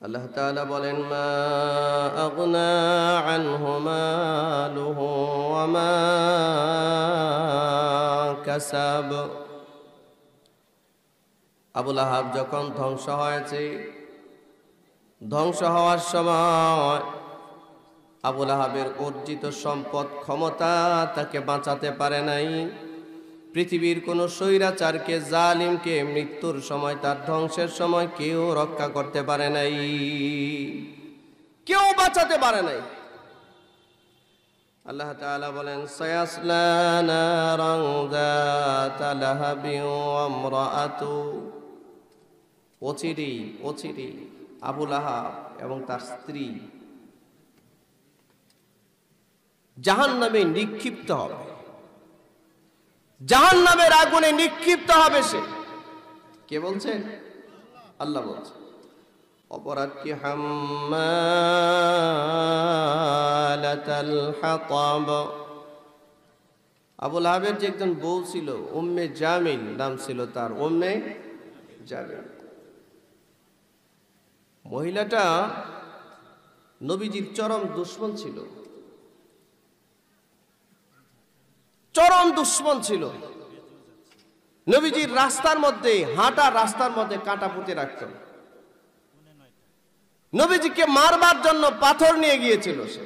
আল্লাহ তাআলা বলেন, মা আগনা আনহু মালুহু ওয়া মা কাসাব। আবু লাহাব যখন ধ্বংস হয়েছে, ধ্বংস হওয়ার সময় আবু লাহাবের অর্জিত সম্পদ, ক্ষমতা তাকে বাঁচাতে পারে নাই। পৃথিবীর কোন স্বৈরাচারকে, জালিমকে মৃত্যুর সময়, তার ধ্বংসের সময় কেউ রক্ষা করতে পারে নাই, কেউ বাঁচাতে পারে নাই। আল্লাহ তাআলা বলেন, সায়াসলা নারান যাতা লাহাবিন ওয়া ইমরাআতুহু। অচিরেই আবু লাহাব এবং তার স্ত্রী জাহান্নামে নিক্ষিপ্ত হবে, জাহান্নামের আগুনে নিক্ষিপ্ত হবে সে। কে বলছেন? আল্লাহ বলছেন। অপরাধ কি? হাম্মালাতাল হাতাব। আবু লাহাবের যে একজন বউ ছিল, উম্মে জামিল নাম ছিল তার, উম্মে জামিল। মহিলাটা নবীজির চরম দুশমন ছিল, চরম দুশমন ছিল। নবীজির রাস্তার মধ্যে, হাঁটা রাস্তার মধ্যে কাঁটা পুঁতে রাখত। নবীজিকে মারবার জন্য পাথর নিয়ে গিয়েছিল সে,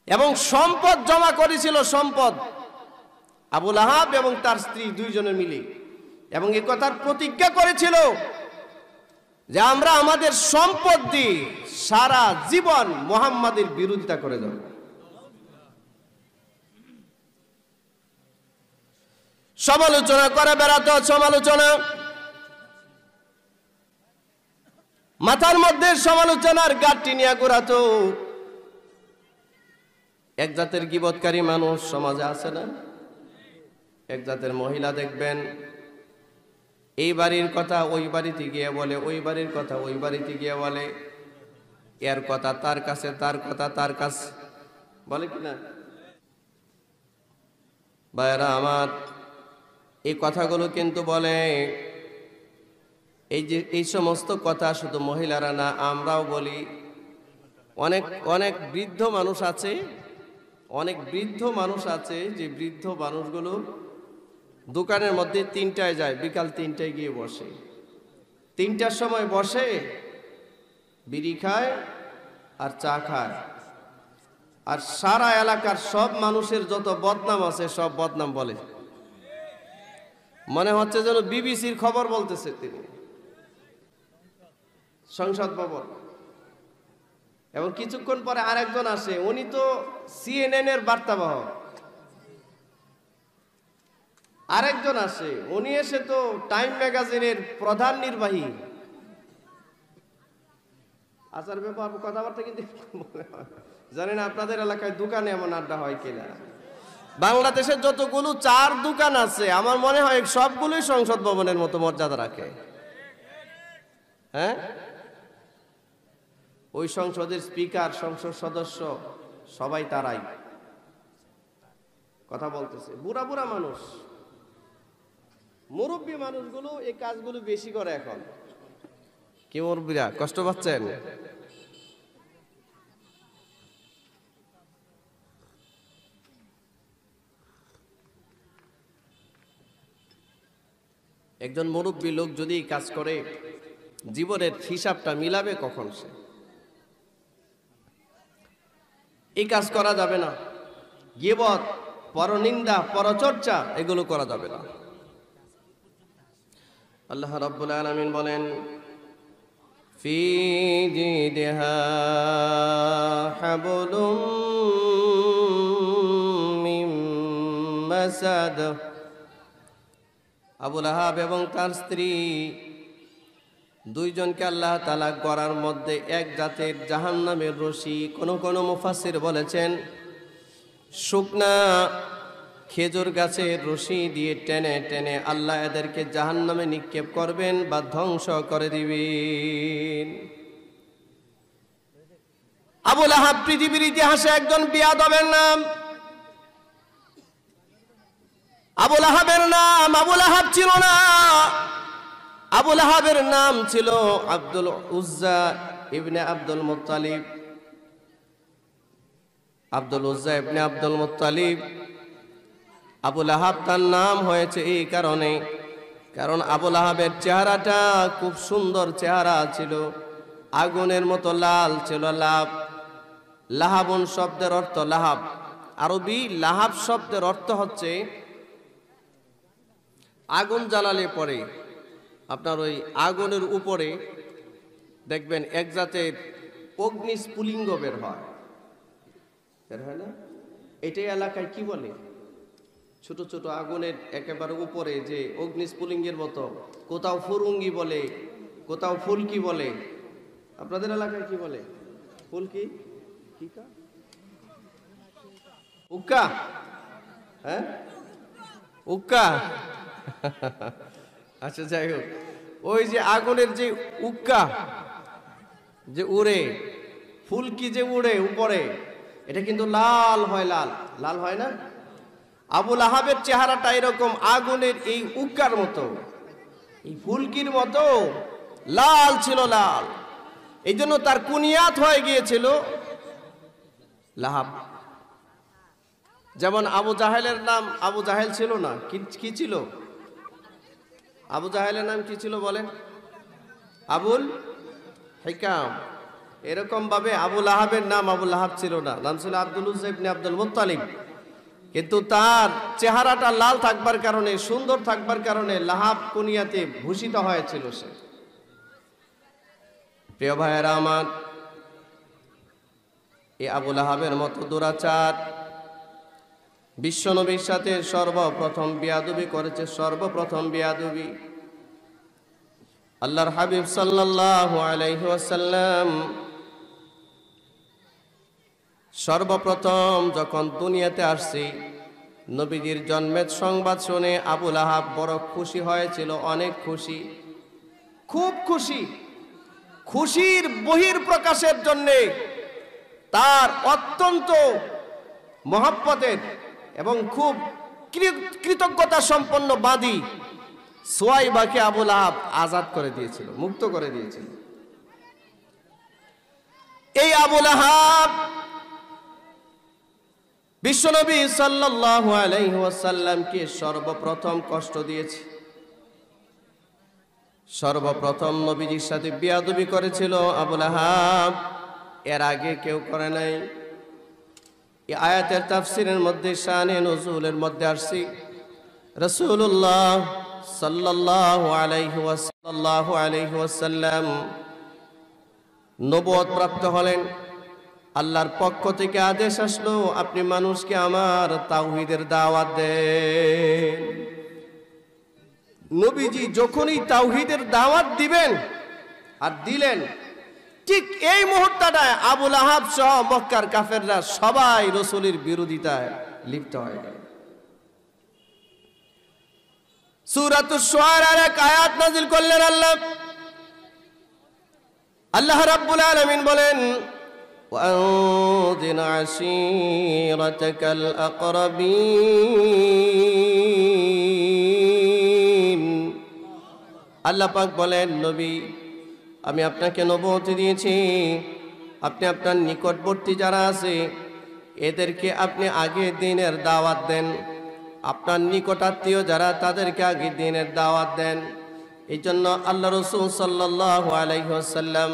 এবং সম্পদ জমা করেছিল, সম্পদ আবু লাহাব এবং তার স্ত্রী দুইজনে মিলে, এবং এই কথার প্রতিজ্ঞা করেছিল যে আমরা আমাদের সম্পদ দিয়ে সারা জীবন মুহাম্মাদের বিরোধিতা করে যাব। সমালোচনা করে বেড়াতো, সমালোচনা, মাথার মধ্যে সমালোচনার গাঁটটি নিয়ে ঘোরাতো। এক জাতের গীবতকারী মানুষ সমাজে আছে না? এক জাতের মহিলা দেখবেন এই বাড়ির কথা ওই বাড়িতে গিয়ে বলে, ওই বাড়ির কথা ওই বাড়িতে গিয়ে বলে, এর কথা তার কাছে, তার কথা তার কাছে, বলে কিনা? ভাইরা আমার, এই কথাগুলো কিন্তু বলে, এই সমস্ত কথা শুধু মহিলারা না, আমরাও বলি। অনেক বৃদ্ধ মানুষ আছে, অনেক বৃদ্ধ মানুষ আছে যে বৃদ্ধ মানুষগুলো দোকানের মধ্যে 3টায় যায়, বিকাল 3টায় গিয়ে বসে, 3টার সময় বসে, বিড়ি খায় আর চা খায়, আর সারা এলাকার সব মানুষের যত বদনাম আছে সব বদনাম বলে। মনে হচ্ছে যেন বিবিসির খবর বলতেছে তিনি, সংসদ ভবন। এবং কিছুক্ষণ পরে আরেকজন আসে, উনি তো CNN এর বার্তাবাহক। আরেকজন আসে, উনি এসে তো টাইম ম্যাগাজিনের প্রধান নির্বাহী। আচার ব্যাপার কথাবার্তা কিন্তু জানেন আপনাদের এলাকায় দোকানে এমন আড্ডা হয় কিনা? বাংলাদেশের যতগুলো চার দোকান আছে আমার মনে হয় সবগুলোই সংসদ ভবনের মতো মর্যাদা রাখে। হ্যাঁ, ওই সংসদের স্পিকার, সংসদ সদস্য সবাই তারাই কথা বলতেছে। বুড়া বুড়া মানুষ, মুরব্বী মানুষগুলো এই কাজগুলো বেশি করে এখন। কি মুরব্বীরা কষ্ট পাচ্ছেন? একজন মুরব্বী লোক যদি কাজ করে, জীবনের হিসাবটা মিলাবে কখন সে? এই কাজ করা যাবে না। গীবত, পরনিন্দা, পরচর্চা এগুলো করা যাবে না। আল্লাহ রাব্বুল আলামিন বলেন, ফি জিদিহা হাবলুম মিন মাসাদ। আবু লাহাব এবং তার স্ত্রী দুইজনকে আল্লাহ তাআলা গড়ার মধ্যে এক জাতের জাহান্নামের রশি, কোন মুফাসসির বলেছেন শুকনা খেজুর গাছের রশি দিয়ে টেনে টেনে আল্লাহ এদেরকে জাহান্নামে নিক্ষেপ করবেন বা ধ্বংস করে দিবেন। আবু লাহাব পৃথিবীর ইতিহাসে একজন বিয়াদবের নাম। আবু লাহাবের নাম আবু লাহাব ছিল না, আবু লাহাবের নাম ছিল আব্দুল উজ্জা ইবনে আব্দুল মুত্তালিব। আব্দুল উজ্জা ইবনে আব্দুল মুত্তালিব, আবু লাহাব তার নাম হয়েছে এই কারণে, কারণ আবু লাহাবের চেহারাটা খুব সুন্দর চেহারা ছিল, আগুনের মতো লাল ছিল লাভ। লাহাবুন শব্দের অর্থ লাহাব, আরবি লাহাব শব্দের অর্থ হচ্ছে আগুন জ্বালালে পরে আপনার ওই আগুনের উপরে দেখবেন এক জাতের অগ্নিস্ফুলিঙ্গ বের হয় না? এটাই এলাকায় কি বলে, ছোট ছোট আগুনের একেবারে উপরে যে অগ্নিস্ফুলিঙ্গের মতো, কোথাও ফুরুঙ্গি বলে, কোথাও ফুলকি বলে। আপনাদের এলাকায় কি বলে? ফুলকি, কি কা, উক্কা, হ্যাঁ উক্কা। আচ্ছা যাই হোক, ওই যে আগুনের যে উক্কা যে উড়ে, ফুলকি যে উড়ে উপরে, এটা কিন্তু লাল হয়, লাল লাল হয় না? আবু লাহাবের চেহারাটা এরকম আগুনের এই উক্কার মতো, এই ফুলকির মতো লাল ছিল, লাল। এই জন্য তার কুনিয়াত হয়ে গিয়েছিল লাহাব। যেমন আবু জাহেলের নাম আবু জাহেল ছিল না, কি ছিল? আবু জাহেলের নাম কি ছিল বলেন? আবুল হিকাম। এরকম ভাবে আবু লাহাবের নাম আবু লাহাব ছিল না, নাম ছিল আব্দুল উজ্জা ইবনে আব্দুল মুত্তালিব। কিন্তু তার চেহারাটা লাল থাকবার কারণে, সুন্দর থাকবার কারণে লাহাব কুনিয়াতে ভূষিত হয়েছিল সে। প্রিয় ভাইয়েরা আমার, এই আবু লাহাবের মতো দুরাচার বিশ্বনবীর সাথে সর্বপ্রথম বিয়াদবি করেছে, সর্বপ্রথম বিয়াদবি আল্লাহর হাবিব সাল্লাল্লাহু আলাইহি ওয়াসাল্লাম সর্বপ্রথম যখন দুনিয়াতে আসছে, নবীজির জন্মের সংবাদ শুনে আবু লাহাব বড় খুশি হয়েছিল, অনেক খুশি, খুব খুশি। খুশির বহির প্রকাশের জন্যে তার অত্যন্ত মহব্বতের এবং খুব কৃতজ্ঞতা সম্পন্ন বাদী সুয়াইবাকে আবু লাহাব আজাদ করে দিয়েছিল, মুক্ত করে দিয়েছিল। এই আবু লাহাব বিশ্বনবী সাল্লাল্লাহু আলাইহি ওয়াসাল্লামকে সর্বপ্রথম কষ্ট দিয়েছে, সর্বপ্রথম নবীজির সাথে বিয়াদবি করেছিল আবু লাহাব, এর আগে কেউ করে নাই। এই আয়াতের তাফসীরের মধ্যে শানে নুজুলের মধ্যে আসছে রাসূলুল্লাহ সাল্লাল্লাহু আলাইহি ওয়াসাল্লাম নবুয়ত প্রাপ্ত হলেন, আল্লাহর পক্ষ থেকে আদেশ আসলো, আপনি মানুষকে আমার তাওহীদের দাওয়াত দেন। নবীজি যখনই তাওহীদের দাওয়াত দিবেন আর দিলেন, ঠিক এই মুহূর্তটায় আবু লাহাব সহ মক্কার কাফেররা সবাই রাসূলের বিরোধিতায় লিপ্ত হয়ে গেল। সূরাতুশ শুআরার এক আয়াত নাযিল করলেন আল্লাহ রাব্বুল আলামিন বলেন, وأنذر عشيرتك الأقربين। আল্লাহ পাক বলেন, নবী আমি আপনাকে নবুয়ত দিয়েছি, আপনি আপনার নিকটবর্তী যারা আছে এদেরকে আপনি আগে দ্বীনের দাওয়াত দেন, আপনার নিকটাত্মীয় যারা তাদেরকে আগে দ্বীনের দাওয়াত দেন। এই জন্য আল্লাহ রাসূল সাল্লাল্লাহু আলাইহি ওয়াসাল্লাম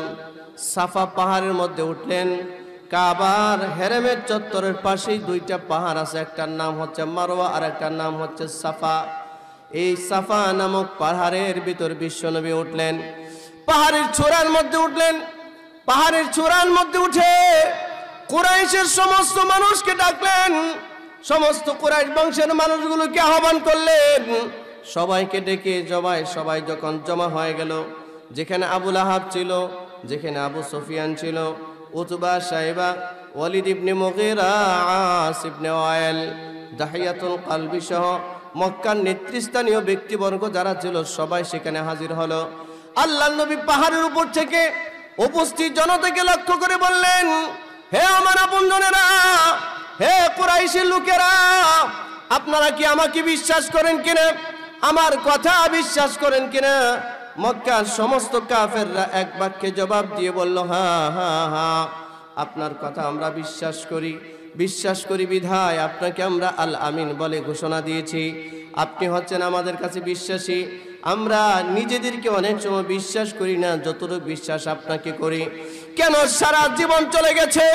সাফা পাহাড়ের মধ্যে উঠলেন। কাবার হেরেমের চত্বরের পাশেই দুইটা পাহাড় আছে, একটার নাম হচ্ছে মারওয়া আর একটার নাম হচ্ছে সাফা। এই সাফা নামক পাহাড়ের ভিতর বিশ্বনবী উঠলেন, পাহাড়ের চূড়ার মধ্যে উঠলেন। পাহাড়ের চূড়ার মধ্যে উঠে কুরাইশের সমস্ত মানুষকে ডাকলেন, সমস্ত কুরাইশ বংশের মানুষগুলোকে আহ্বান করলেন। সবাইকে ডেকে সবাই যখন জমা হয়ে গেল, যেখানে আবু লাহাব ছিল, যেখানে আবু সুফিয়ান ছিল, উতবা, সাইবা, ওয়ালিদ ইবনে মুগীরা, আস ইবনে ওয়াইল, দাহিয়াতুল কালবি সহ মক্কার নেতৃস্থানীয় ব্যক্তিবর্গ যারা ছিল সবাই সেখানে হাজির হলো। আল্লাহর নবী পাহাড়ের উপর থেকে উপস্থিত জনতাকে লক্ষ্য করে বললেন, হে আমার আপনজনেরা, হে কুরাইশের লোকেরা, আপনারা কি আমাকে বিশ্বাস করেন কিনা? আমার কথা বিশ্বাস করেন কিনা? মক্কার সমস্ত কাফেররা এক বাক্যে জবাব দিয়ে বলল, হ্যাঁ হ্যাঁ হ্যাঁ, আপনার কথা আমরা বিশ্বাস করি বিধায় আপনাকে আমরা আল আমিন বলে ঘোষণা দিয়েছি। আপনি হচ্ছেন আমাদের কাছে বিশ্বাসী। আমরা নিজেদেরকে অনেক সময় বিশ্বাস করি না যতটুকু বিশ্বাস আপনাকে করি। কেন সারা জীবন চলে গেছে,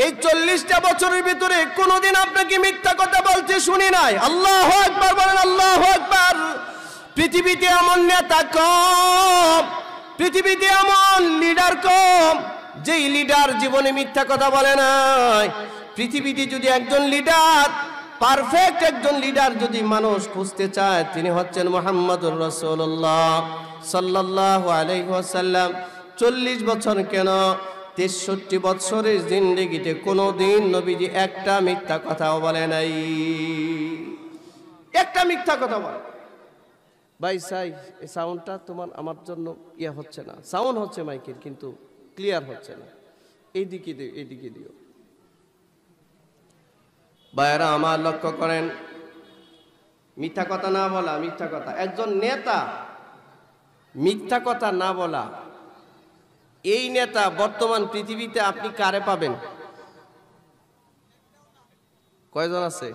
এই 40টা বছরের ভিতরে কোনোদিন আপনাকে মিথ্যা কথা বলতে শুনি নাই। আল্লাহু আকবার বলেন, আল্লাহু আকবার। পৃথিবীতে এমন নেতা কম, পৃথিবীতে এমন লিডার কম যেই লিডার জীবনে মিথ্যা কথা বলে নাই। পৃথিবীতে যদি একজন লিডার, পারফেক্ট একজন লিডার যদি মানুষ খুঁজতে চায়, তিনি হচ্ছেন মুহাম্মদুর রাসূলুল্লাহ সাল্লাল্লাহু আলাইহি ওয়াসাল্লাম। 40 বছর কেন, 63 বছরের জিন্দেগিতে কোনোদিন নবীজি একটা মিথ্যা কথাও বলে নাই, একটা মিথ্যা কথা বলে। ভাই সাই, এই সাউন্ডটা তোমার আমার জন্য ইয়ে হচ্ছে না, সাউন্ড হচ্ছে মাইকের কিন্তু ক্লিয়ার হচ্ছে না, এইদিকে দিও, এইদিকে দিও। ভাইয়েরা আমার লক্ষ্য করেন, মিথ্যা কথা না বলা, মিথ্যা কথা, একজন নেতা মিথ্যা কথা না বলা, এই নেতা বর্তমান পৃথিবীতে আপনি কারে পাবেন? কয়জন আছে?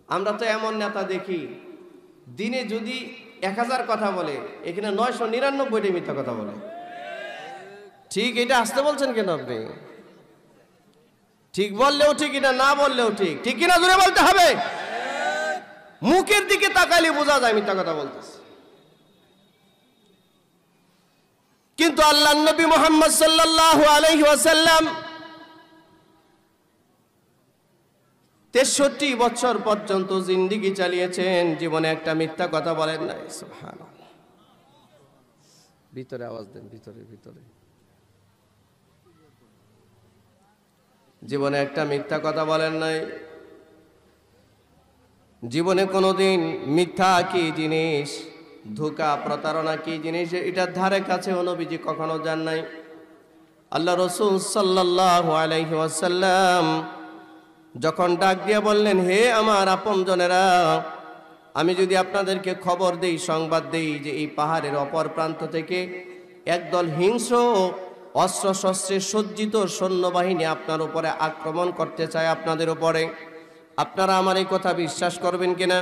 আমরা তো এমন নেতা দেখি দিনে যদি 1000 কথা বলে, এখানে 999টি মিথ্যা কথা বলে। ঠিক, এটা আসতে বলছেন কেন আপনি? ঠিক বললেও ঠিক, এটা না বললেও ঠিক, ঠিক কিনা জোরে বলতে হবে। মুখের দিকে তাকালে বোঝা যায় মিথ্যা কথা বলতেছে। কিন্তু আল্লাহর নবী মুহাম্মদ সাল্লাল্লাহু আলাইহি ওয়াসাল্লাম 63 বছর পর্যন্ত জিন্দেগি চালিয়েছেন, জীবনে একটা মিথ্যা কথা বলেন নাই। সুবহানাল্লাহ। ভিতরে আওয়াজ দেন, ভিতরে। জীবনে একটা মিথ্যা কথা বলেন নাই। জীবনে কোনোদিন মিথ্যা কি জিনিস, ধোঁকা প্রতারণা কি জিনিস, এটার ধারে কাছে নবীজি কখনো যান নাই। আল্লাহ রাসূল সাল্লাল্লাহু আলাইহি ওয়াসাল্লাম যখন ডাক দিয়ে বললেন, হে আমার আপনজনেরা, আমি যদি আপনাদেরকে খবর দেই, সংবাদ দেই যে এই পাহাড়ের অপর প্রান্ত থেকে একদল হিংস্র অস্ত্র শস্ত্রে সজ্জিত সৈন্যবাহিনী আপনার উপরে আক্রমণ করতে চায়, আপনাদের উপরে, আপনারা আমার এই কথা বিশ্বাস করবেন কিনা?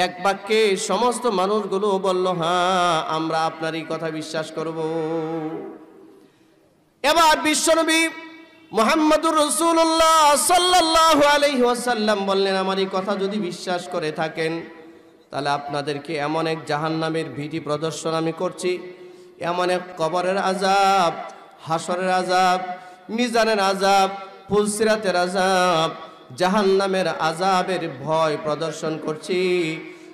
এক বাক্যে সমস্ত মানুষগুলো বলল, হ্যাঁ আমরা আপনার এই কথা বিশ্বাস করব। এবার বিশ্বনবী মুহাম্মদুর রাসূলুল্লাহ সাল্লাল্লাহু আলাইহি ওয়াসাল্লাম বললেন, আমার এই কথা যদি বিশ্বাস করে থাকেন, তাহলে আপনাদেরকে এমন এক জাহান্নামের ভীতি প্রদর্শন আমি করছি, এমন এক কবরের আযাব, হাসরের আযাব, মিজানের আযাব, ফুলসিরাতের আযাব, জাহান্নামের আযাবের ভয় প্রদর্শন করছি,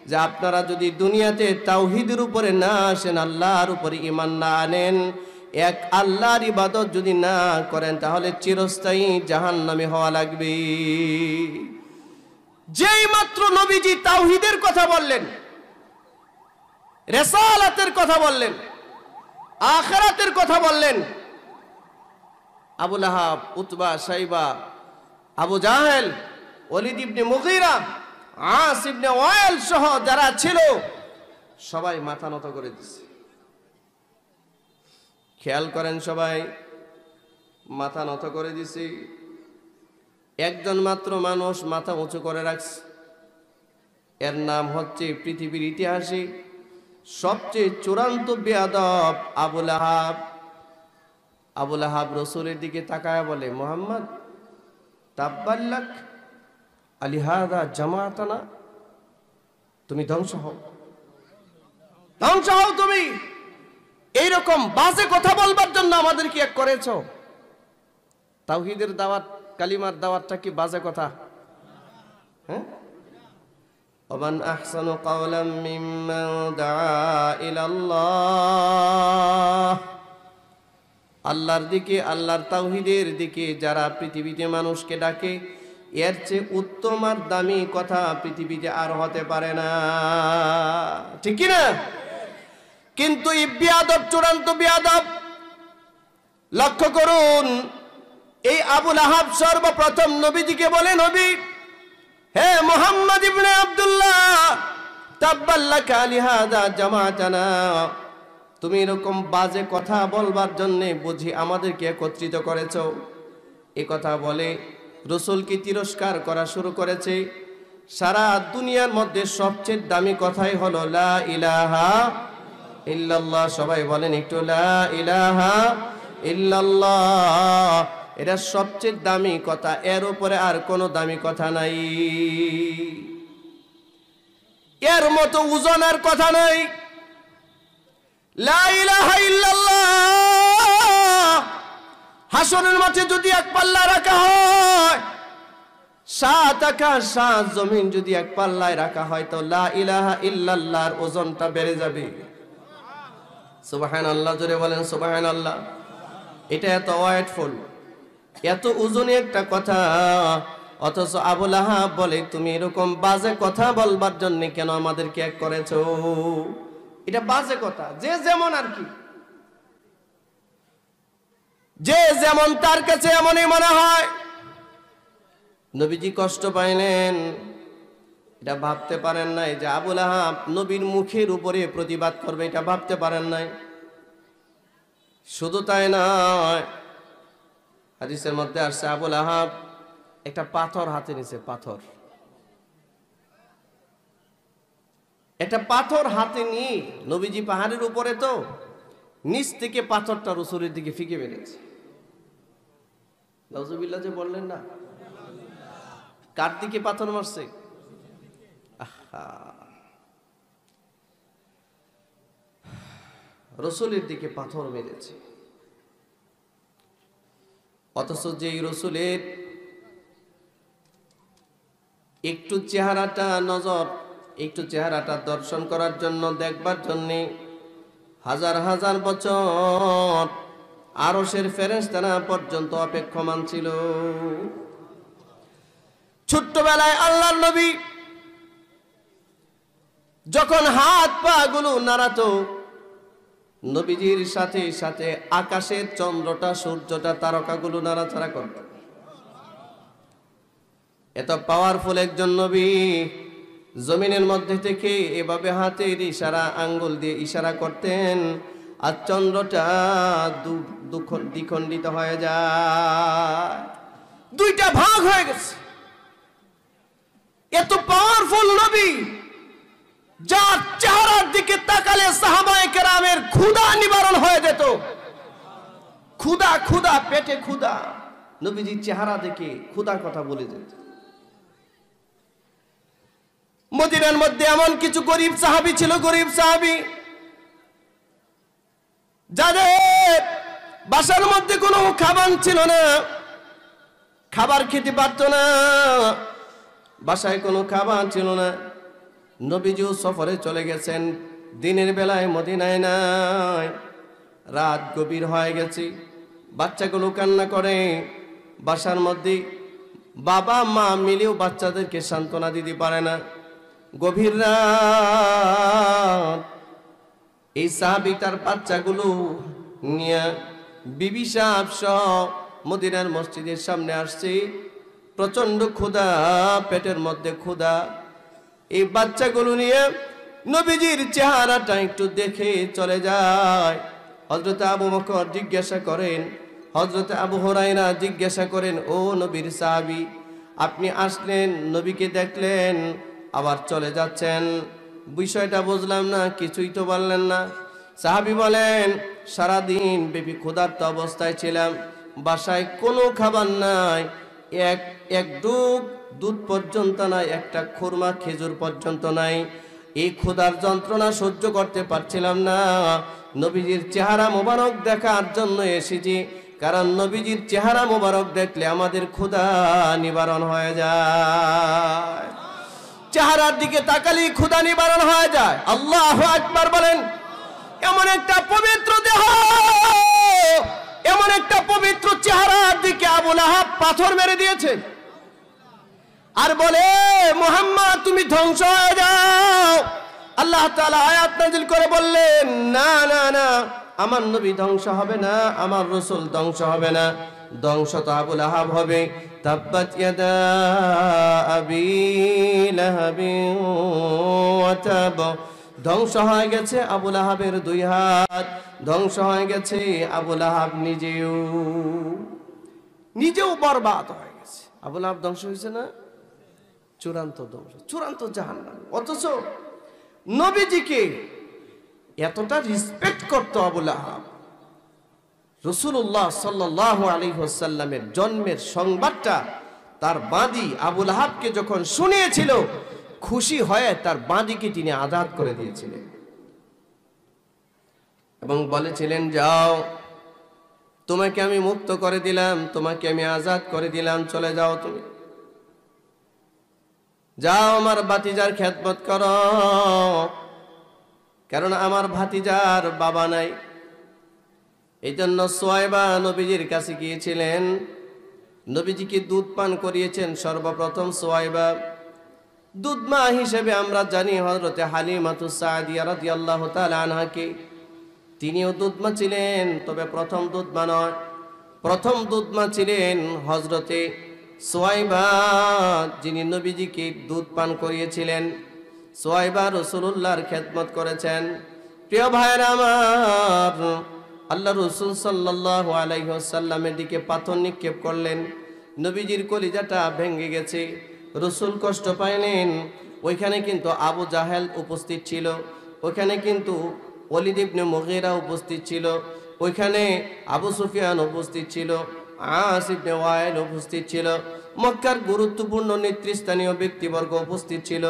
যে আপনারা যদি দুনিয়াতে তাওহীদের উপরে না আসেন, আল্লাহর উপরে ঈমান না আনেন, এক আল্লাহর ইবাদত যদি না করেন, তাহলে চিরস্থায়ী জাহান্নামে হওয়া লাগবে। যেই মাত্র নবীজি তাওহীদের কথা বললেন, রিসালাতের কথা বললেন, আখিরাতের কথা বললেন, আবু লাহাব, উতবা, শাইবা, আবু জাহেল, ওয়ালিদ ইবনে মুগীরা, আস ইবনে ওয়াইল সহ যারা ছিল সবাই মাথা নত করে দিছে। খেয়াল করেন, সবাই মাথা নত করে দিছে। একজন মাত্র মানুষ মাথা উঁচু করে রাখছে, এর নাম হচ্ছে পৃথিবীর ইতিহাসে সবচেয়ে চূড়ান্ত বেয়াদব আবু লাহাব। আবু লাহাব রাসূলের দিকে তাকায় বলে, মুহাম্মদ তাব্বাল্লাক আলিহাদা জামাতানা, তুমি ধ্বংস হও, ধ্বংস হও, তুমি এইরকম বাজে কথা বলবার জন্য আমাদের কি এক করেছ? তাওহীদের দাওয়াত, কালিমার দাওয়াতটা কি বাজে কথা? হ্যাঁ, ওমান আহসানু কাওলাম মিম্মান দাআ ইলাল্লাহ, আল্লাহর দিকে, আল্লাহর তাওহীদের দিকে যারা পৃথিবীতে মানুষকে ডাকে, এর চেয়ে উত্তম আর দামি কথা পৃথিবীতে আর হতে পারে না, ঠিক কি না? কিন্তু এই বিয়াদব, চূড়ান্ত বিয়াদব। লক্ষ্য করুন, এই আবু লাহাব সর্বপ্রথম নবীজিকে বলে, নবী, হে মুহাম্মদ ইবনে আব্দুল্লাহ, তাব্বাল্লাকা লিহাদা জামাতানা, তুমি এরকম বাজে কথা বলবার জন্যে বুঝি আমাদেরকে একত্রিত করেছ। এ কথা বলে রাসূলকে তিরস্কার করা শুরু করেছে। সারা দুনিয়ার মধ্যে সবচেয়ে দামি কথাই হলো লা ইলাহা ইল্লাল্লাহ। সবাই বলেন একটু লা ইলাহা ইল্লাল্লাহ। এটা সবচেয়ে দামি কথা, এর উপরে আর কোনো দামি কথা নাই, এর মতো ওজনের কথা নাই। লা ইলাহা ইল্লাল্লাহ হাসরের মাঠে যদি এক পাল্লা রাখা হয়, 7 আকাশ 7 জমিন যদি এক পাল্লায় রাখা হয়, তো লা ইলাহা ইল্লাল্লাহর ওজনটা বেড়ে যাবে। সুবহানাল্লাহ, জোরে বলেন সুবহানাল্লাহ। এটা এত ওয়েটফুল, এত ওজনী একটা কথা, অথচ আবু লাহাব বলে তুমি এরকম বাজে কথা বলবার জন্য কেন আমাদেরকে এক করেছো? এটা বাজে কথা। যে যেমন আর কি, যে যেমন তার কাছে এমনই মনে হয়। নবীজি কষ্ট পাইলেন, এটা ভাবতে পারেন নাই যে আবু লাহাব নবীর মুখের উপরে প্রতিবাদ করবে, এটা ভাবতে পারেন নাই। শুধু তাই নয়, হাদিসের মধ্যে আসছে আবু লাহাব একটা পাথর হাতে নিছে, পাথর, একটা পাথর হাতে নিয়ে নবীজি পাহাড়ের উপরে, তো নিচ থেকে পাথরটা রাসূলের দিকে ফিকে বেরিয়েছে। নাউজুবিল্লাহ যে বললেন না, কার দিকে পাথর মারছে? আহা, রাসূলের দিকে পাথর মেরেছে। অথচ যেই রাসূলের একটু চেহারাটা নজর, একটু চেহারাটা দর্শন করার জন্য, দেখবার জন্যে হাজার হাজার বছর আরশের ফেরেশতারা পর্যন্ত অপেক্ষমান ছিল। ছোট্টবেলায় আল্লাহর নবী যখন হাত পা গুলো নাড়াতো, নবীজির সাথে সাথে আকাশের চন্দ্রটা, সূর্যটা, তারকাগুলো নাড়াচাড়া করত। এত পাওয়ারফুল একজন নবী জমিনের মধ্যে থেকে এভাবে হাতের ইশারা, আঙ্গুল দিয়ে ইশারা করতেন, আর চন্দ্রটা দ্বিখণ্ডিত হয়ে যায়, দুইটা ভাগ হয়ে গেছে। এত পাওয়ারফুল নবী, যার চেহারার দিকে তাকালে সাহাবায়ে কেরামের ক্ষুধা নিবারণ হয়ে যেত। ক্ষুধা, ক্ষুধা, পেটে ক্ষুধা, নবীজির চেহারা দেখে ক্ষুধার কথা বলে যেত। মদিনার মধ্যে এমন কিছু গরিব সাহাবী ছিল, গরিব সাহাবী, যাদের বাসার মধ্যে কোনো খাবার ছিল না, খাবার খেতে পারত না, বাসায় কোনো খাবার ছিল না। নবীজিও সফরে চলে গেছেন, দিনের বেলায় মদিনায় নাই, রাত গভীর হয়ে গেছে, বাচ্চাগুলো কান্না করে, বাসার মধ্যে বাবা মা মিলেও বাচ্চাদেরকে সান্ত্বনা দিতে পারে না। গভীর রাত, এই সাহাবী তার বাচ্চাগুলো নিয়ে বিবি সাহেব সহ মদিনার মসজিদের সামনে আসছে। প্রচন্ড ক্ষুধা, পেটের মধ্যে ক্ষুধা। এই বাচ্চাগুলো নিয়ে নবীজির চেহারাটা একটু দেখে চলে যায়। হযরত আবু বকর জিজ্ঞাসা করেন, হযরত আবু হুরায়রা জিজ্ঞাসা করেন, ও নবীর সাহাবী, আপনি আসলেন, নবীকে দেখলেন, আবার চলে যাচ্ছেন, বিষয়টা বুঝলাম না, কিছুই তো বললেন না। সাহাবী বলেন, সারাদিন ব্যাপী ক্ষুধার্ত অবস্থায় ছিলাম, বাসায় কোনো খাবার নাই, এক ডুব দুধ পর্যন্ত নাই, একটা খুরমা খেজুর পর্যন্ত নাই। এই ক্ষুধার যন্ত্রণা সহ্য করতে পারছিলাম না, নবীজির চেহারা মোবারক দেখার জন্য এসেছি, কারণ নবীজির চেহারা মোবারক দেখলে আমাদের ক্ষুধা নিবারণ হয়ে যায়। চেহারার দিকে তাকালেই ক্ষুধা নিবারণ হয়ে যায়। আল্লাহু আকবার বলেন। এমন একটা পবিত্র দেহ, এমন একটা পবিত্র চেহারার দিকে আবু লাহাব পাথর মেরে দিয়েছে, আর বলে, মুহাম্মদ তুমি ধ্বংস হয়ে যাও। আল্লাহ তাআলা আয়াত নাযিল করে বললেন, না না না, আমার নবী ধ্বংস হবে না, আমার রাসূল ধ্বংস হবে না, ধ্বংস তো আবু লাহাব হবে। তাব্বাত ইয়াদা আবি লাহাবিন ওয়া তাব ধ্বংস হয়ে গেছে আবুল আহাবের 2 হাত, ধ্বংস হয়ে গেছে আবুল আহাব নিজেও বরবাদ হয়ে গেছে। আবুল আহাব ধ্বংস হয়েছে না? চূড়ান্ত ধ্বংস, চূড়ান্ত জাহান্নাম। অথচ নবীজিকে এতটা রেসপেক্ট করতো আবুল আহাব, রাসূলুল্লাহ সাল্লাল্লাহু আলাইহি ওয়াসাল্লামের জন্মের সংবাদটা তার বাঁধি আবুল আহাবকে যখন শুনিয়েছিল, খুশি হয়ে তার বাঁধিকে তিনি আজাদ করে দিয়েছিলেন এবং বলেছিলেন, যাও, তোমাকে আমি মুক্ত করে দিলাম, তোমাকে আমি আজাদ করে দিলাম, চলে যাও, তুমি যাও, আমার ভাতিজার খেদমত করো, কারণ আমার ভাতিজার বাবা নাই। এই জন্য সুয়াইবা নবীজির কাছে গিয়েছিলেন, নবীজিকে দুধ পান করিয়েছেন সর্বপ্রথম সুয়াইবা। দুধ মা হিসেবে আমরা জানি হযরতে হালিমাতুস সাদিয়া রাদিয়াল্লাহু তাআলা আনহাকে, তিনিও দুধ মা ছিলেন, তবে প্রথম দুধ মা নয়, প্রথম দুধ মা ছিলেন হযরতে সুয়াইবা, যিনি নবীজিকে দুধ পান করিয়েছিলেন। সুয়াইবা রাসূলুল্লাহর খেদমত করেছেন। প্রিয় ভাইরা আমার, আল্লাহ রাসূল সাল্লাল্লাহু আলাইহি ওয়াসাল্লামের দিকে পাথর নিক্ষেপ করলেন, নবীজির কলিজাটা ভেঙে গেছে, রাসূল কষ্ট পাইলেন। ওইখানে কিন্তু আবু জাহেল উপস্থিত ছিল, ওইখানে কিন্তু ওলীদ ইবনে মুগীরা উপস্থিত ছিল, ওইখানে আবু সুফিয়ান উপস্থিত ছিল, আস ইবনে ওয়াইল উপস্থিত ছিল, মক্কার গুরুত্বপূর্ণ নেতৃস্থানীয় ব্যক্তিবর্গ উপস্থিত ছিল।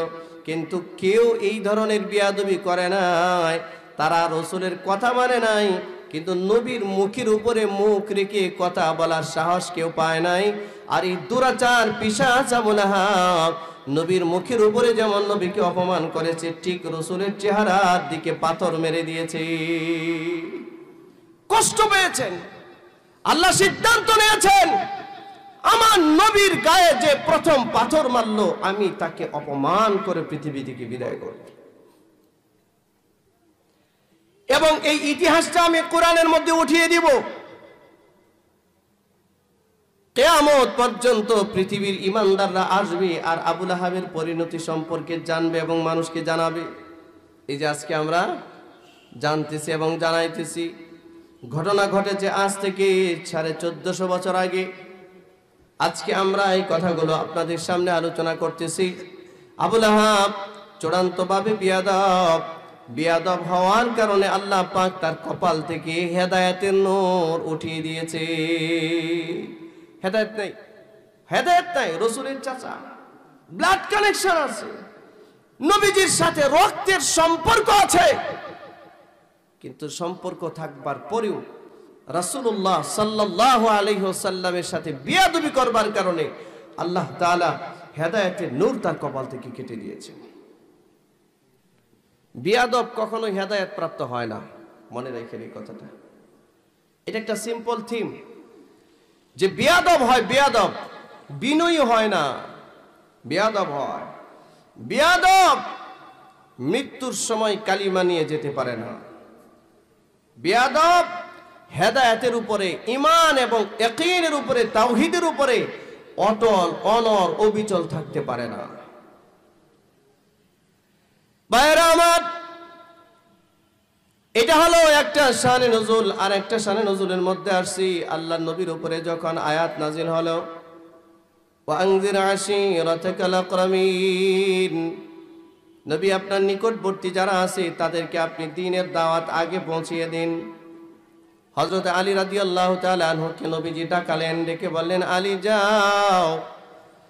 কিন্তু কেউ এই ধরনের বিয়াদবি করে নাই, তারা রাসূলের কথা মানে নাই, কিন্তু নবীর মুখের উপরে মুখ রেখে কথা বলার সাহস কেউ পায় নাই। আর এই দুরাচার পিশাচ আবুল আহাব নবীর মুখের উপরে যেমন নবীকে অপমান করেছে, ঠিক রাসূলের চেহারার দিকে পাথর মেরে দিয়েছে। কষ্ট পেয়েছেন, আল্লাহ সিদ্ধান্ত নিয়েছেন, আমার নবীর গায়ে যে প্রথম পাথর মারলো, আমি তাকে অপমান করে পৃথিবী থেকে বিদায় করব। এবং এই ইতিহাসটা আমি কোরআনের মধ্যে উঠিয়ে দিব। কিয়ামত পর্যন্ত পৃথিবীর ঈমানদাররা আসবে আর আবুল আহাবের পরিণতি সম্পর্কে জানবে এবং মানুষকে জানাবে। এই যে আজকে আমরা জানতেছি এবং জানাইতেছি, ঘটনা ঘটেছে আজ থেকে 1450 বছর আগে। আজকে আমরা এই কথাগুলো আপনাদের সামনে আলোচনা করতেছি। আবুল আহাব চূড়ান্তভাবে বিয়াদব হওয়ার কারণে আল্লাহ পাক তার কপাল থেকে হেদায়েতের নূর উঠিয়ে দিয়েছে। হেদায়েত নাই, রাসূলের চাচা, ব্লাড কানেকশন আছে, নবীজির সাথে রক্তের সম্পর্ক আছে, কিন্তু সম্পর্ক থাকবার পরেও রাসূলুল্লাহ সাল্লাল্লাহু আলাইহি ওয়াসাল্লামের সাথে বিয়াদবি করবার কারণে আল্লাহ তাআলা হেদায়েতের নূর তার কপাল থেকে কেটে দিয়েছেন। বিয়াদব কখনো হেদায়েত প্রাপ্ত হয় না, মনে রাখেন এই কথাটা। এটা একটা সিম্পল থিম, যে বিয়াদব হয়, বিয়াদব বিনয়ী হয় না, বিয়াদব হয়। বিয়াদব মৃত্যুর সময় কালিমা নিয়ে যেতে পারে না। বিয়াদব হেদায়েতের উপরে, ঈমান এবং ইয়াকিনের উপরে, তাওহীদের উপরে অটল, অনড়, অবিচল থাকতে পারে না। ভাইরা আমার, এটা হলো একটা শানে নজুল। আর একটা শানে নজুলের মধ্যে আসছি, আল্লাহর নবীর উপরে যখন আয়াত নাজিল হলো, ওয়ানজির আশীরাতাকাল আকরামিন, নবী আপনার নিকটবর্তী যারা আছে তাদেরকে আপনি দ্বীনের দাওয়াত আগে পৌঁছিয়ে দিন। হযরত আলী রাদিয়াল্লাহু তাআলা আনহুকে নবীজি ডাকালেন, ডেকে বললেন, আলী যাও,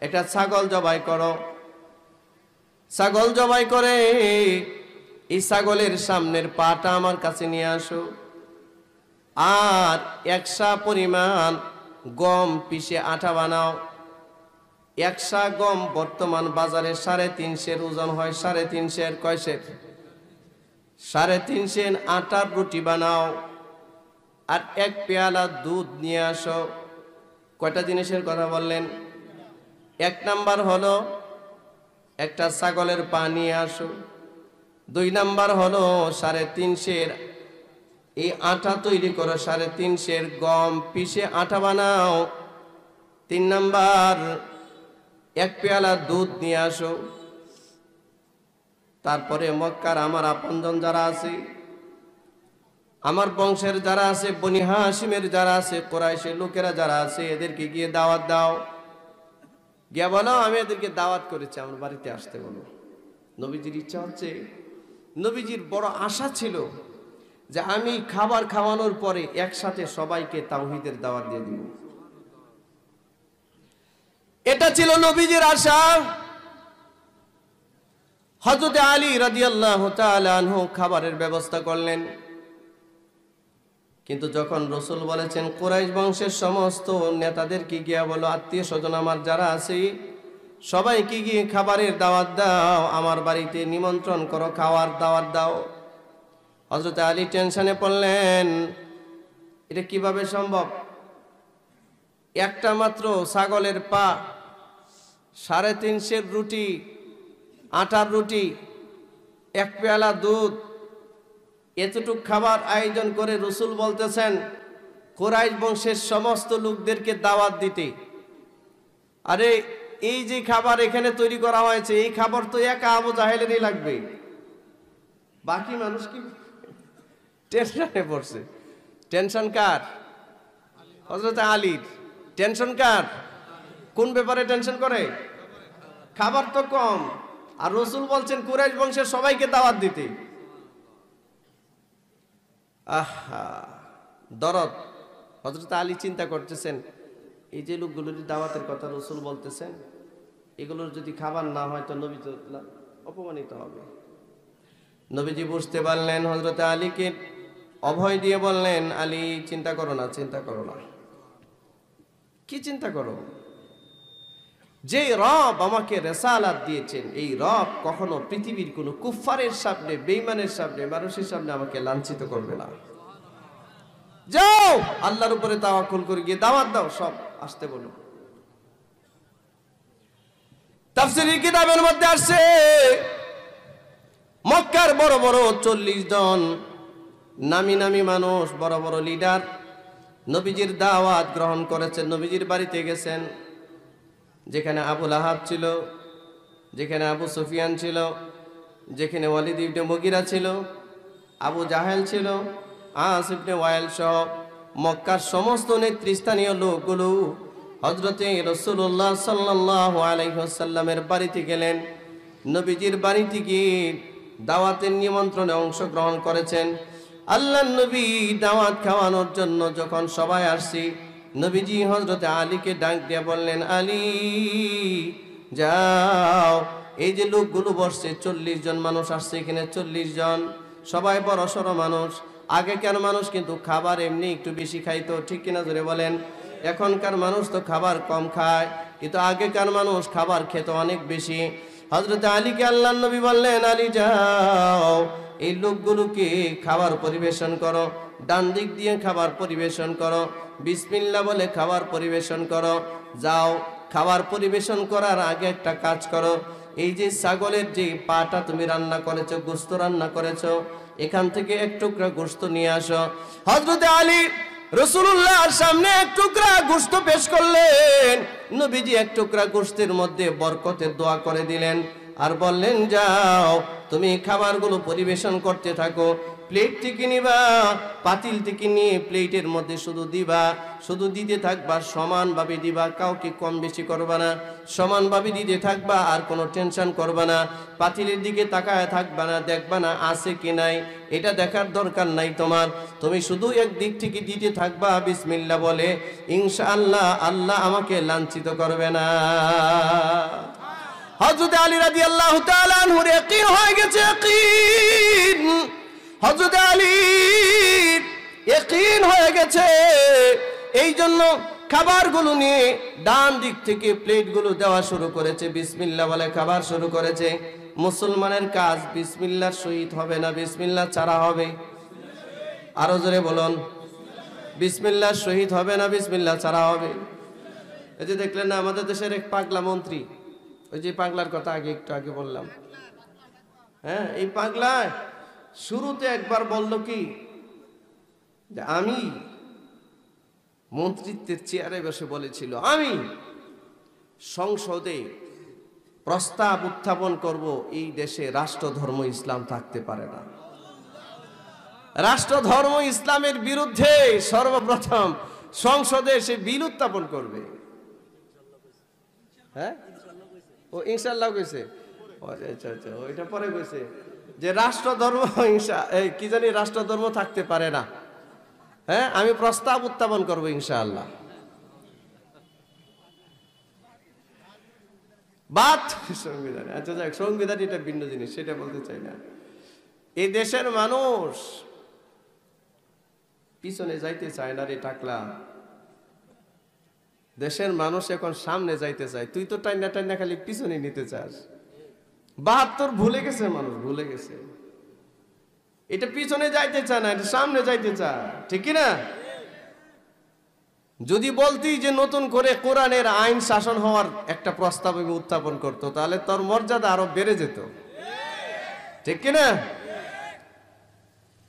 একটা ছাগল জবাই করো। ছাগল জবাই করে এই ছাগলের সামনের পাটা আমার কাছে নিয়ে আসো, আর 100 পরিমাণ গম পিষে আটা বানাও। 100 গম বর্তমান বাজারে 350 ওজন হয়। 350 কয় সের? 350 আটার রুটি বানাও, আর 1 পেয়ালা দুধ নিয়ে আসো। কয়টা জিনিসের কথা বললেন? 1 নাম্বার হলো একটা ছাগলের পা নিয়ে আসো। 2 নাম্বার হলো 350 এই আটা তৈরি করো, 350 গম পিষে আটা বানাও। 3 নাম্বার 1 পেয়ালা দুধ নিয়ে আসো। তারপরে মক্কার আমার আপনজন যারা আছে, আমার বংশের যারা আছে, বনি হাশিমের যারা আছে, কুরাইশের লোকেরা যারা আছে, এদেরকে গিয়ে দাওয়াত দাও। গিয়ে বলো আমি এদেরকে দাওয়াত করেছি, আমার বাড়িতে আসতে বলো। নবীজির ইচ্ছা হচ্ছে, নবীজির বড় আশা ছিল যে আমি খাবার খাওয়ানোর পরে একসাথে সবাইকে তাওহীদের দাওয়াত দিয়ে দিব। এটা ছিল নবীজির আশা। হযরত আলী রাদিয়াল্লাহু তাআলা আনহু খাবারের ব্যবস্থা করলেন। কিন্তু যখন রাসূল বলেছেন কুরাইশ বংশের সমস্ত নেতাদেরকে গিয়ে বলো, আত্মীয় স্বজন আমার যারা আছে সবাইকে গিয়ে খাবারের দাওয়াত দাও, আমার বাড়িতে নিমন্ত্রণ করো, খাওয়ার দাওয়াত দাও। হযরত আলী টেনশনে পড়লেন, এটা কিভাবে সম্ভব? একটা মাত্র ছাগলের পা, 350 রুটি, আটার রুটি, এক পেয়ালা দুধ, এতটুক খাবার আয়োজন করে রাসূল বলতেছেন কুরাইশ বংশের সমস্ত লোকদেরকে দাওয়াত দিতে। আরে এই যে খাবার এখানে তৈরি করা হয়েছে, এই খাবার তো একা আবু জাহেলেরই লাগবে, বাকি মানুষ কি? টেনশনে পড়ছে। টেনশন কার? হযরত আলীর। টেনশন কার? কোন ব্যাপারে টেনশন করে? খাবার তো কম, আর রাসূল বলছেন কুরাইশ বংশের সবাইকে দাওয়াত দিতে। আহা, দরদ। হযরত আলী চিন্তা করতেছেন, এই যে লোকগুলোর দাওয়াতের কথা রাসূল বলতেছেন, এগুলোর যদি খাবার না হয় তো নবী তো অপমানিত হবে। নবীজি বুঝতে পারলেন, হযরত আলীকে অভয় দিয়ে বললেন, আলী চিন্তা করো না, চিন্তা করো না। কি চিন্তা করো? যে রব আমাকে রিসালাত দিয়েছেন, এই রব কখনো পৃথিবীর কোনো কুফফারের সামনে, বেঈমানের সামনে, মানুষের সামনে আমাকে লাঞ্ছিত করবে না। যাও আল্লাহর উপরে তাওয়াক্কুল করে গিয়ে দাওয়াত দাও, সব আসতে বলো। তাফসীরের কিতাবের মধ্যে আসছে মক্কার বড় বড় 40 জন নামি নামি মানুষ, বড় বড় লিডার নবীজির দাওয়াত গ্রহণ করেছেন, নবীজির বাড়িতে গেছেন। যেখানে আবু লাহাব ছিল, যেখানে আবু সুফিয়ান ছিল, যেখানে ওয়ালিদ ইবনে মুগিরা ছিল, আবু জাহেল ছিল, আস ইবনে ওয়াইল সহ মক্কার সমস্ত নেতৃস্থানীয় লোকগুলো হযরতে রাসূলুল্লাহ সাল্লাল্লাহু আলাইহি ওয়াসাল্লামের বাড়িতে গেলেন। নবীজির বাড়িতে গিয়ে দাওয়াতের নিমন্ত্রণে অংশগ্রহণ করেছেন। আল্লাহর নবী দাওয়াত খাওয়ানোর জন্য যখন সবাই আসছে, নবীজি হযরতে আলীকে ডাক দিয়ে বললেন, আলী যাও, এই যে লোকগুলো বসছে 40 জন মানুষ আসছে এখানে, 40 জন, সবাই বড় সড় মানুষ। আগেকার মানুষ কিন্তু খাবার এমনি একটু বেশি খাইতো, ঠিক কিনা জোরে বলেন? এখনকার মানুষ তো খাবার কম খায়, কিন্তু আগেকার মানুষ খাবার খেত অনেক বেশি। হযরত আলীকে আল্লাহর নবী বললেন, আলী যাও, এই লোকগুলোকে খাবার পরিবেশন করো, ডান দিক দিয়ে খাবার পরিবেশন করো, বিসমিল্লাহ বলে খাবার পরিবেশন করো। যাও, খাবার পরিবেশন করার আগে একটা কাজ করো, এই যে ছাগলের যে পাটা তুমি রান্না করেছো, গোশত রান্না করেছো, এখান থেকে এক টুকরা গোশত নিয়ে আসো। হযরত আলী রাসূলুল্লাহর সামনে এক টুকরা গোশত পেশ করলেন। নবীজি এক টুকরা গোশতের মধ্যে বরকতের দোয়া করে দিলেন আর বললেন, যাও তুমি খাবারগুলো পরিবেশন করতে থাকো। প্লেট থেকে নিবা, পাতিল থেকে নিয়ে প্লেটের মধ্যে শুধু দিবা, শুধু দিতে থাকবা, সমানভাবে দিবা, কাউকে কম বেশি করবা না, সমানভাবে দিতে থাকবা, আর কোনো টেনশন করবা না। পাতিলের দিকে তাকায় থাকবা না, দেখবা না আছে কি নাই, এটা দেখার দরকার নাই তোমার। তুমি শুধু এক দিক থেকে দিতে থাকবা বিসমিল্লাহ বলে, ইনশাআল্লাহ আল্লাহ আমাকে লাঞ্ছিত করবে না। হযরত আলী রাদিয়াল্লাহু তাআলা আনহুর ইয়াকিন হয়ে গেছে, ইয়াকিন। হযরত আলীর ইয়াকিন হয়ে গেছে, এই জন্য খাবারগুলো নিয়ে ডান দিক থেকে প্লেটগুলো দেওয়া শুরু করেছে, বিসমিল্লাহ বলে খাবার শুরু করেছে। মুসলমানের কাজ বিসমিল্লাহর সহিত হবে না, বিসমিল্লাহ ছাড়া হবে। আরো জোরে বলুন, বিসমিল্লাহর সহিত হবে না, বিসমিল্লাহ ছাড়া হবে। এই যে দেখলেন না আমাদের দেশের এক পাগলা মন্ত্রী, ওই যে পাগলার কথা একটু আগে বললাম, হ্যাঁ, এই পাগলা শুরুতে একবার বলল কি, যে আমি মন্ত্রিত্বের চেয়ারে বসে বলেছিল, আমি সংসদে প্রস্তাব উত্থাপন করব, এই দেশে রাষ্ট্রধর্ম ইসলাম থাকতে পারে না। রাষ্ট্রধর্ম ইসলামের বিরুদ্ধে সর্বপ্রথম সংসদে সে বিল উত্থাপন করবে। হ্যাঁ, ও ইনশাআল্লাহ কইছে, আচ্ছা আচ্ছা, ওইটা পরে কইছে যে রাষ্ট্রধর্ম কি জানি রাষ্ট্রধর্ম থাকতে পারে না। হ্যাঁ, আমি প্রস্তাব উত্থাপন করবো ইনশাআল্লাহ। বাদ সংবিধান, আচ্ছা যাক, সংবিধান এটা ভিন্ন জিনিস, সেটা বলতে চাই না। এই দেশের মানুষ পিছনে যাইতে চায় না রে টাকলা। দেশের মানুষ এখন সামনে যাইতে চায়, তুই তো টাইনা টাইনা খালি পিছনে নিতে চাস। ৭২ ভুলে গেছে মানুষ, ভুলে গেছে। এটা পিছনে যাইতে চায় না, এটা সামনে যাইতে চায়, ঠিক না? যদি বলতি যে নতুন করে কোরআনের আইন শাসন হওয়ার একটা প্রস্তাব আমি উত্থাপন করতো, তাহলে তোর মর্যাদা আরো বেড়ে যেত, ঠিক কিনা?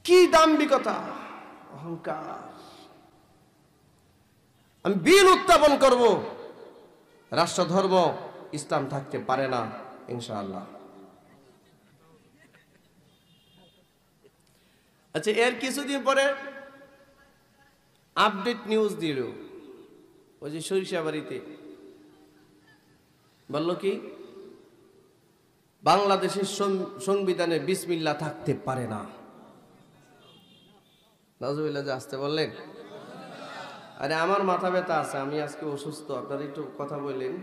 কি দাম্ভিকতা, অহংকার। আমি বিল উত্থাপন করব, রাষ্ট্রধর্ম ইসলাম থাকতে পারে না ইনশাআল্লাহ। আচ্ছা, এর কিছুদিন পরে আপডেট নিউজ দিল, ওই যে সরিষাবাড়িতে বলল কি বাংলাদেশের সংবিধানে বিসমিল্লাহ থাকতে পারে না। নাউজুবিল্লাহ, যে আসতে বললেন। আরে আমার মাথা ব্যথা আছে, আমি আজকে অসুস্থ, আপনারা একটু কথা বললেন।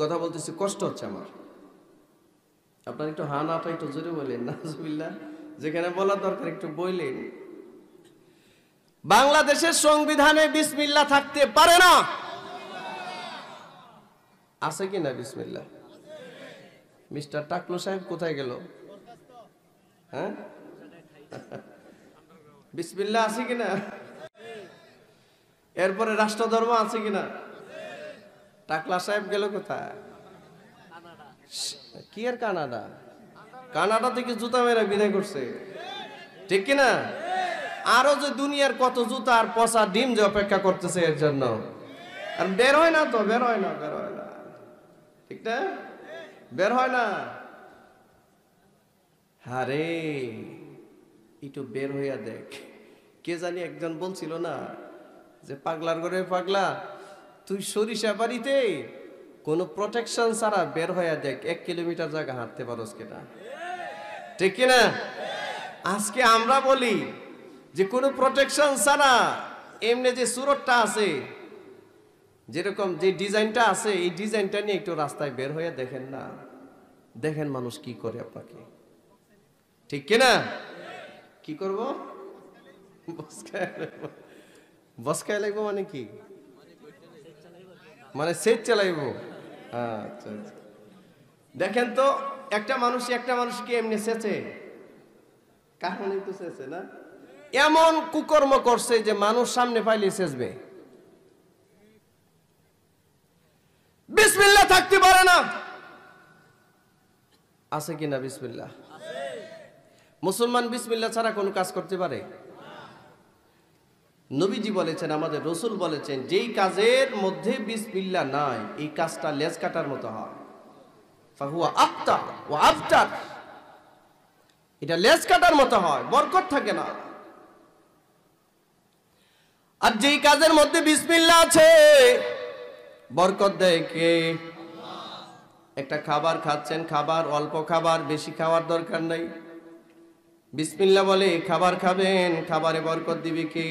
কথা বলতেছি, কষ্ট হচ্ছে আমার। আপনারা একটু হা নাটা একটু জোরে বললেন। নাউজুবিল্লাহ, যেখানে বলার দরকার একটু বললেন। বাংলাদেশের সংবিধানে বিসমিল্লাহ থাকতে পারে না। আছে কি না বিসমিল্লাহ? মিস্টার টাকলু সাহেব কোথায় গেল? হ্যাঁ, বিসমিল্লাহ আছে কিনা? এরপরে রাষ্ট্রধর্ম আছে কিনা? টাকলা সাহেব গেল কোথায়? কি আর কানাডা? কানাডা থেকে জুতা মেরা বিদায় করছে, ঠিক কিনা? আরো যে দুনিয়ার কত জুতা আর পচা ডিম যে অপেক্ষা করতেছে এর জন্য, আর বের হয় না তো, বের হয় না, বের হয় না, ঠিক না? বের হয় না। আরে একটু বের হইয়া দেখ। কে জানি একজন বলছিল না যে পাগলার ঘরে পাগলা, তুই সরিষা বাড়িতে কোনো প্রোটেকশন ছাড়া বের হইয়া দেখ, 1 কিলোমিটার জায়গা হাঁটতে পারোস কিনা, ঠিক কিনা? আজকে আমরা বলি যে কোনো প্রোটেকশন ছাড়া এমনি যে সুরতটা আছে, যেরকম যে ডিজাইনটা আছে, এই ডিজাইনটা নিয়ে একটু রাস্তায় বের হয়ে দেখেন না, দেখেন মানুষ কি করে আপনাকে, ঠিক কিনা? কি করব? বসকায় লাগবো মানে কি? মানে সেট চালাইবো। আচ্ছা আচ্ছা, দেখেন তো একটা মানুষকে এমনি সেচে, কারণে তো সেচে না, এমন কুকর্ম করছে যে মানুষ সামনে পাইলে সেচবে। বিসমিল্লাহ থাকতে পারে না। আছে কিনা বিসমিল্লাহ? মুসলমান বিসমিল্লাহ ছাড়া কোনো কাজ করতে পারে? নবীজি বলেছেন, আমাদের রসুল বলেছেন, যেই কাজের মধ্যে বিসমিল্লাহ নাই, এই কাজটা লেজ কাটার মতো হয়। ফাহুয়া আফতার ওয়া আফতার, এটা লেজ কাটার মতো হয়, বরকত থাকে না। আর যেই কাজের মধ্যে বিসমিল্লাহ আছে, বরকত দেয় কে? একটা খাবার খাচ্ছেন, খাবার অল্প খাবার, বেশি খাওয়ার দরকার নাই, বিসমিল্লাহ বলে খাবার খাবেন, খাবারে বরকত দিবে কে?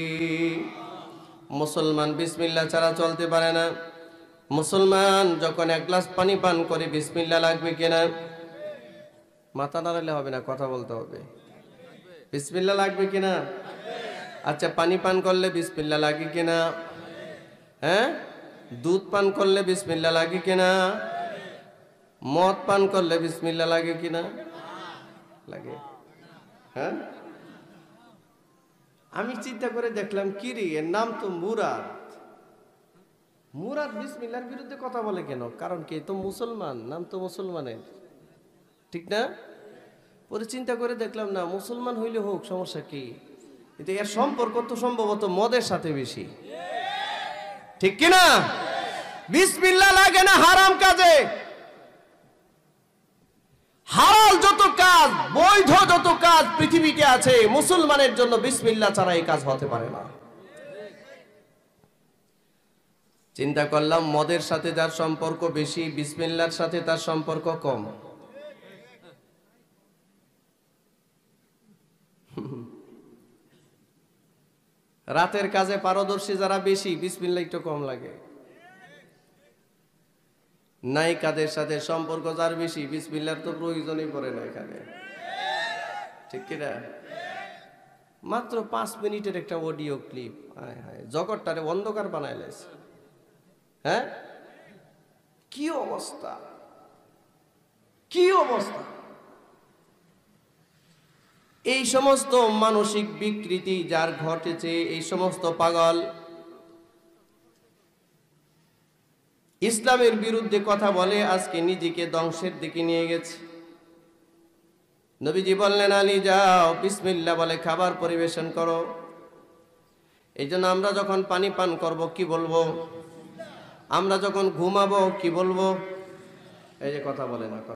মুসলমান বিসমিল্লাহ ছাড়া চলতে পারে না। মুসলমান যখন 1 গ্লাস পানি পান করে, বিসমিল্লাহ লাগবে কিনা? মাথা নাড়ালে হবে না, কথা বলতে হবে। বিসমিল্লাহ লাগবে কিনা? আচ্ছা, পানি পান করলে বিসমিল্লাহ লাগে কিনা? হ্যাঁ, দুধ পান করলে বিসমিল্লাহ লাগে কিনা? মদ পান করলে বিসমিল্লাহ লাগে কিনা? লাগে। হ্যাঁ, আমি চিন্তা করে দেখলাম, কি রে, এর নাম তো মুরাদ। মুরাদ বিসমিল্লাহর বিরুদ্ধে কথা বলে কেন? কারণ কি, তো মুসলমান, নাম তো মুসলমানের, ঠিক না? পরে চিন্তা করে দেখলাম, না, মুসলমান হইলে হোক, সমস্যা কি? কিন্তু এর সম্পর্ক তো সম্ভবত মদের সাথে বেশি, ঠিক কিনা? বিসমিল্লাহ লাগে না হারাম কাজে, হালাল যত কাজ, বৈধ যত কাজ পৃথিবীতে আছে, মুসলমানের জন্য বিসমিল্লাহ ছাড়া এই কাজ হতে পারে না। চিন্তা করলাম, মদের সাথে যার সম্পর্ক বেশি, বিসমিল্লাহর সাথে তার সম্পর্ক কম। রাতের কাজে পারদর্শী যারা বেশি, বিসমিল্লাহ একটু কম লাগে। নায়িকাদের সাথে সম্পর্ক যার বেশি, বিসমিল্লাহর তো প্রয়োজনই পড়ে না এখানে, ঠিক কিনা? মাত্র 5 মিনিটের একটা অডিও ক্লিপ, হায় হায়, জগৎটারে অন্ধকার বানায় লাইছে। হ্যাঁ, কি অবস্থা, কি অবস্থা! এই সমস্ত মানসিক বিকৃতি যার ঘটেছে, এই সমস্ত পাগল ইসলামের বিরুদ্ধে কথা বলে, আজকে নিজেকে ধ্বংসের দিকে নিয়ে গেছে। নবীজি বললেন, আলী যাও, বিসমিল্লাহ বলে খাবার পরিবেশন করো। এই জন্য আমরা যখন পানি পান করব কি বলবো? আমরা যখন ঘুমাবো কি বলবো? এই যে কথা বলে না।